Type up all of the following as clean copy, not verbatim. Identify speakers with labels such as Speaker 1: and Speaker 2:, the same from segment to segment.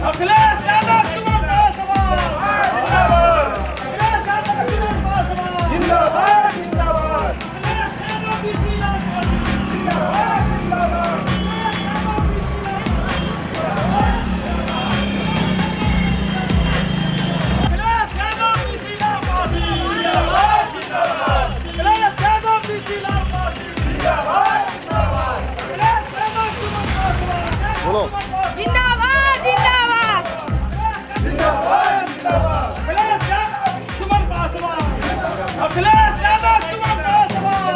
Speaker 1: अखिलेश यादव तुमन पासवान अखिलेश यादव तुमन पासवान जिंदाबाद जिंदाबाद अखिलेश यादव बीसी लाल जिंदाबाद जिंदाबाद अखिलेश यादव बीसी लाल पासी जिंदाबाद जिंदाबाद अखिलेश यादव बीसी लाल पासी जिंदाबाद जिंदाबाद अखिलेश यादव तुमन पासवान
Speaker 2: बोलो
Speaker 3: जिंदाबाद जिंदाबाद
Speaker 1: जिंदाबाद जिंदाबाद अखिलेश यादव तुमन पासवान अखिलेश यादव तुमन पासवान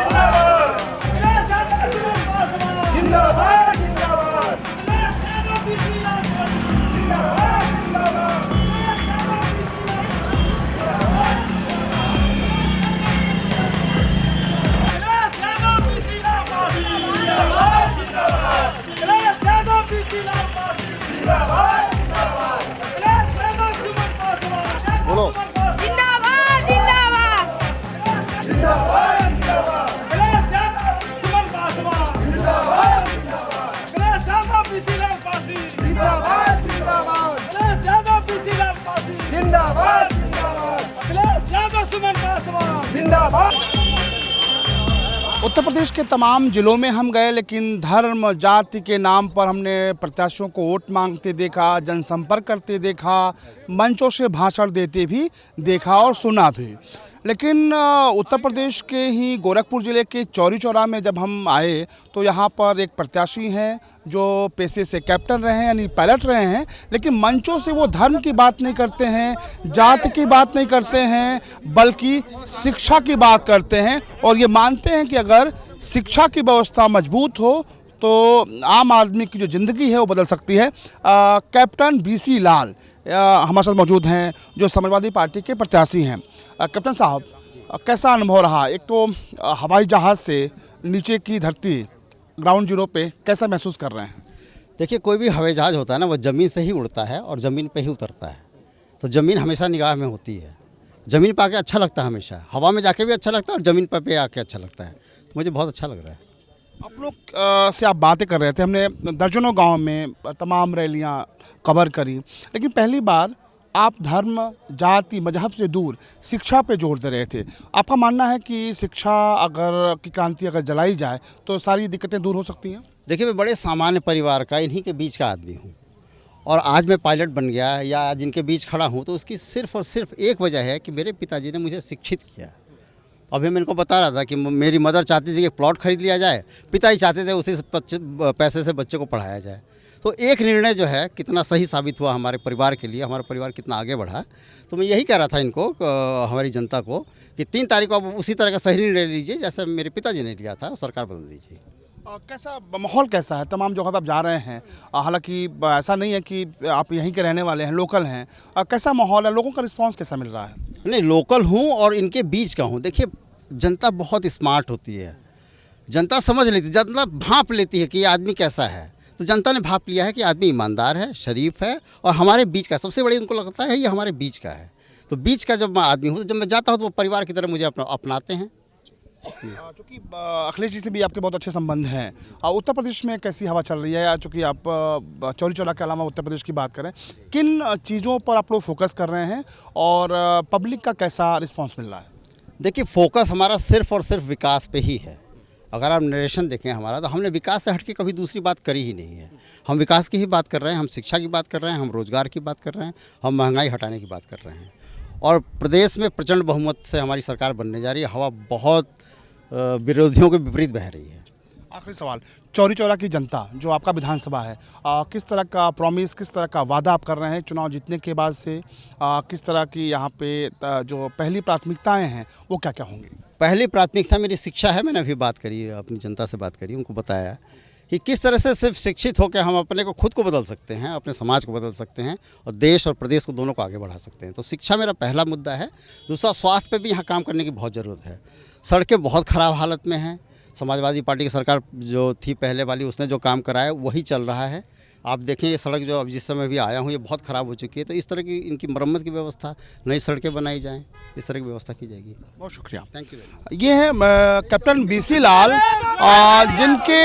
Speaker 1: जिंदाबाद अखिलेश यादव तुमन पासवान जिंदाबाद जिंदाबाद अखिलेश यादव बीसी लाल जिंदाबाद जिंदाबाद अखिलेश यादव बीसी लाल पासी जिंदाबाद जिंदाबाद अखिलेश यादव बीसी लाल पासी जिंदाबाद जिंदाबाद अखिलेश यादव तुमन पासवान
Speaker 2: बोलो
Speaker 3: जिंदाबाद जिंदाबाद
Speaker 1: जिंदाबाद जिंदाबाद अखिलेश यादव तुमन पासवान जिंदाबाद जिंदाबाद अखिलेश यादव बीसी लाल पासी जिंदाबाद जिंदाबाद अखिलेश यादव बीसी लाल पासी जिंदाबाद जिंदाबाद अखिलेश यादव तुमन पासवान जिंदाबाद।
Speaker 4: उत्तर प्रदेश के तमाम जिलों में हम गए, लेकिन धर्म जाति के नाम पर हमने प्रत्याशियों को वोट मांगते देखा, जनसंपर्क करते देखा, मंचों से भाषण देते भी देखा और सुना भी। लेकिन उत्तर प्रदेश के ही गोरखपुर ज़िले के चौरी चौरा में जब हम आए तो यहाँ पर एक प्रत्याशी हैं जो पेशे से कैप्टन रहे हैं, यानी पायलट रहे हैं, लेकिन मंचों से वो धर्म की बात नहीं करते हैं, जाति की बात नहीं करते हैं, बल्कि शिक्षा की बात करते हैं और ये मानते हैं कि अगर शिक्षा की व्यवस्था मजबूत हो तो आम आदमी की जो ज़िंदगी है वो बदल सकती है। कैप्टन बीसी लाल हमारे साथ मौजूद हैं जो समाजवादी पार्टी के प्रत्याशी हैं। कैप्टन साहब, कैसा अनुभव रहा? एक तो हवाई जहाज़ से नीचे की धरती ग्राउंड जीरो पे कैसा महसूस कर रहे हैं?
Speaker 2: देखिए, कोई भी हवाई जहाज होता है ना, वो ज़मीन से ही उड़ता है और ज़मीन पे ही उतरता है। तो ज़मीन हमेशा निगाह में होती है। ज़मीन पे आके अच्छा लगता है हमेशा, हवा में जाके भी अच्छा लगता है और ज़मीन पे आके अच्छा लगता है। तो मुझे बहुत अच्छा लग रहा है।
Speaker 4: आप लोग से आप बातें कर रहे थे, हमने दर्जनों गांव में तमाम रैलियां कवर करी, लेकिन पहली बार आप धर्म जाति मजहब से दूर शिक्षा पे जोर दे रहे थे। आपका मानना है कि शिक्षा अगर की क्रांति अगर जलाई जाए तो सारी दिक्कतें दूर हो सकती हैं?
Speaker 2: देखिए, मैं बड़े सामान्य परिवार का, इन्हीं के बीच का आदमी हूँ और आज मैं पायलट बन गया या आज इनके बीच खड़ा हूँ तो उसकी सिर्फ और सिर्फ एक वजह है कि मेरे पिताजी ने मुझे शिक्षित किया। अभी मैं इनको बता रहा था कि मेरी मदर चाहती थी कि प्लॉट खरीद लिया जाए, पिताजी चाहते थे उसी पैसे से बच्चे को पढ़ाया जाए। तो एक निर्णय जो है कितना सही साबित हुआ हमारे परिवार के लिए, हमारा परिवार कितना आगे बढ़ा। तो मैं यही कह रहा था इनको, हमारी जनता को, कि 3 तारीख को आप उसी तरह का सही निर्णय लीजिए जैसे मेरे पिताजी ने लिया था, सरकार बदल दीजिए।
Speaker 4: कैसा माहौल कैसा है? तमाम जगह पर आप जा रहे हैं, हालांकि ऐसा नहीं है कि आप यहीं के रहने वाले हैं, लोकल हैं। कैसा माहौल है, लोगों का रिस्पांस कैसा मिल रहा है?
Speaker 2: नहीं, लोकल हूँ और इनके बीच का हूँ। देखिए, जनता बहुत स्मार्ट होती है, जनता समझ लेती है, जनता भांप लेती है कि ये आदमी कैसा है। तो जनता ने भांप लिया है कि आदमी ईमानदार है, शरीफ है और हमारे बीच का, सबसे बड़ी उनको लगता है ये हमारे बीच का है। तो बीच का जब मैं आदमी हूँ, जब मैं जाता हूँ तो वो परिवार की तरह मुझे अपनाते हैं।
Speaker 4: चूँकि अखिलेश जी से भी आपके बहुत अच्छे संबंध हैं, उत्तर प्रदेश में कैसी हवा चल रही है? चूँकि आप चौरी चौरा के अलावा उत्तर प्रदेश की बात करें, किन चीज़ों पर आप लोग फोकस कर रहे हैं और पब्लिक का कैसा रिस्पांस मिल रहा है?
Speaker 2: देखिए, फोकस हमारा सिर्फ और सिर्फ विकास पे ही है। अगर आप नरेशन देखें हमारा, तो हमने विकास से हट के कभी दूसरी बात करी ही नहीं है। हम विकास की ही बात कर रहे हैं, हम शिक्षा की बात कर रहे हैं, हम रोजगार की बात कर रहे हैं, हम महंगाई हटाने की बात कर रहे हैं। और प्रदेश में प्रचंड बहुमत से हमारी सरकार बनने जा रही है। हवा बहुत विरोधियों के विपरीत बह रही है।
Speaker 4: आखिरी सवाल, चौरी चौरा की जनता जो आपका विधानसभा है, किस तरह का प्रॉमिस, किस तरह का वादा आप कर रहे हैं चुनाव जीतने के बाद से? किस तरह की यहाँ पे जो पहली प्राथमिकताएं हैं वो क्या क्या होंगी?
Speaker 2: पहली प्राथमिकता मेरी शिक्षा है। मैंने अभी बात करी, अपनी जनता से बात करी, उनको बताया कि किस तरह से सिर्फ शिक्षित होकर हम अपने को खुद को बदल सकते हैं, अपने समाज को बदल सकते हैं और देश और प्रदेश को दोनों को आगे बढ़ा सकते हैं। तो शिक्षा मेरा पहला मुद्दा है। दूसरा, स्वास्थ्य पे भी यहाँ काम करने की बहुत ज़रूरत है। सड़कें बहुत ख़राब हालत में हैं। समाजवादी पार्टी की सरकार जो थी पहले वाली, उसने जो काम कराया वही चल रहा है। आप देखें ये सड़क जो अब जिस समय भी आया हूँ ये बहुत ख़राब हो चुकी है, तो इस तरह की इनकी मरम्मत की व्यवस्था, नई सड़कें बनाई जाएं, इस तरह की व्यवस्था की जाएगी।
Speaker 4: बहुत शुक्रिया।
Speaker 2: Thank you.
Speaker 4: ये है कैप्टन बीसी लाल, जिनके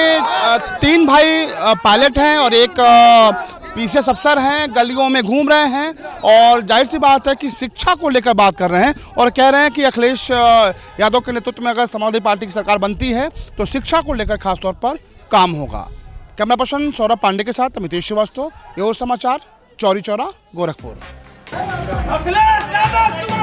Speaker 4: 3 भाई पायलट हैं और एक पीसीएस अफसर हैं, गलियों में घूम रहे हैं और जाहिर सी बात है कि शिक्षा को लेकर बात कर रहे हैं और कह रहे हैं कि अखिलेश यादव के नेतृत्व में अगर समाजवादी पार्टी की सरकार बनती है तो शिक्षा को लेकर खासतौर पर काम होगा। कैमरा पर्सन सौरभ पांडे के साथ अमितेश श्रीवास्तव, ये और समाचार, चौरी चौरा, गोरखपुर।
Speaker 1: अखिलेश यादव